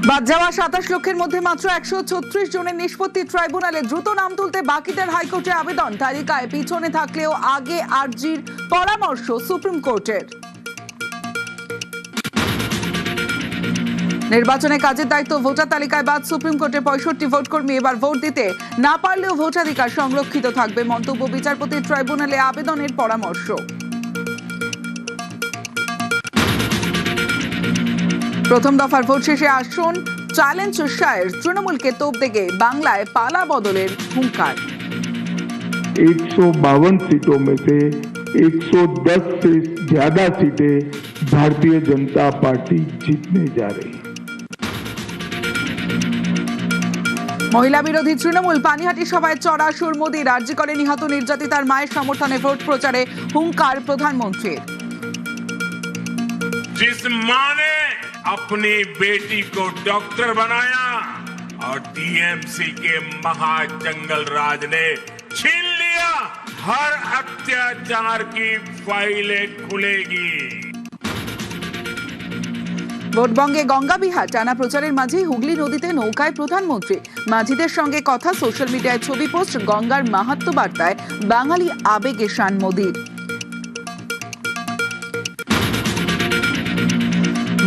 বাদ যাওয়া 27 লক্ষের মধ্যে মাত্র 136 জনের নিষ্পত্তি ট্রাইব্যুনালে দ্রুত নাম তুলতে বাকিদের হাইকোর্টে আবেদন। তালিকায় পিছনে থাকলেও আগে আর্জির পরামর্শ সুপ্রিম কোর্টের। নির্বাচনে কাজের দায়িত্ব ভোটার তালিকায় বাদ সুপ্রিম কোর্টে 65 ভোটকর্মী এবার ভোট দিতে না পারলেও ভোটাধিকার সংরক্ষিত থাকবে, মন্তব্য বিচারপতি। ট্রাইব্যুনালে আবেদনের পরামর্শ। প্রথম দফার ভোট শেষে আসন চ্যালেঞ্জ শায়ের তৃণমূলকে তোপ দেগে বাংলায় পালা বদলের হুঙ্কার। 152 सीटों में से 110 से ज्यादा सीटें भारतीय जनता पार्टी जीतने जा रही है। মহিলা বিরোধী তৃণমূল পানিহাটি সভায় চড়া সুর মোদী। রাজ্য করে নিহত নির্যাতিতার মায়ের সমর্থনে ভোট প্রচারে হুঙ্কার প্রধানমন্ত্রীর। जिस मां ने अपनी बेटी को डॉक्टर बनाया और टीएमसी के महाजंगल राज ने छीन लिया, हर अत्याचार की फाइलें खुलेगी। ভোটবঙ্গে গঙ্গা বিহার টানা প্রচারের মাঝে হুগলি নদীতে নৌকায় প্রধানমন্ত্রী। মাঝিদের সঙ্গে কথা, সোশ্যাল মিডিয়ায় ছবি পোস্ট। গঙ্গার মাহাত্ম্য বার্তায় বাঙালি আবেগে শান মোদীর।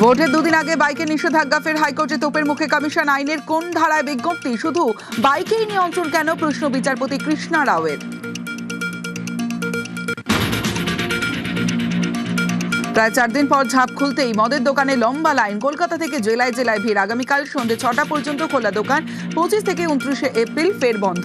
ভোটের দুদিন আগে বাইকে নিষেধাজ্ঞা, ফের হাইকোর্টে তোপের মুখে কমিশন। আইনের কোন ধারায় বিজ্ঞপ্তি? শুধু বাইকেই নিয়ন্ত্রণ কেন? প্রশ্ন বিচারপতি কৃষ্ণা রাওয়ের। প্রায় 4 দিন পর ঝাঁপ খুলতেই মদের দোকানে লম্বা লাইন। কলকাতা থেকে জেলায় জেলায় ভিড়। আগামীকাল সন্ধ্যে 6টা পর্যন্ত খোলা দোকান। 25 থেকে 29 এপ্রিল ফের বন্ধ।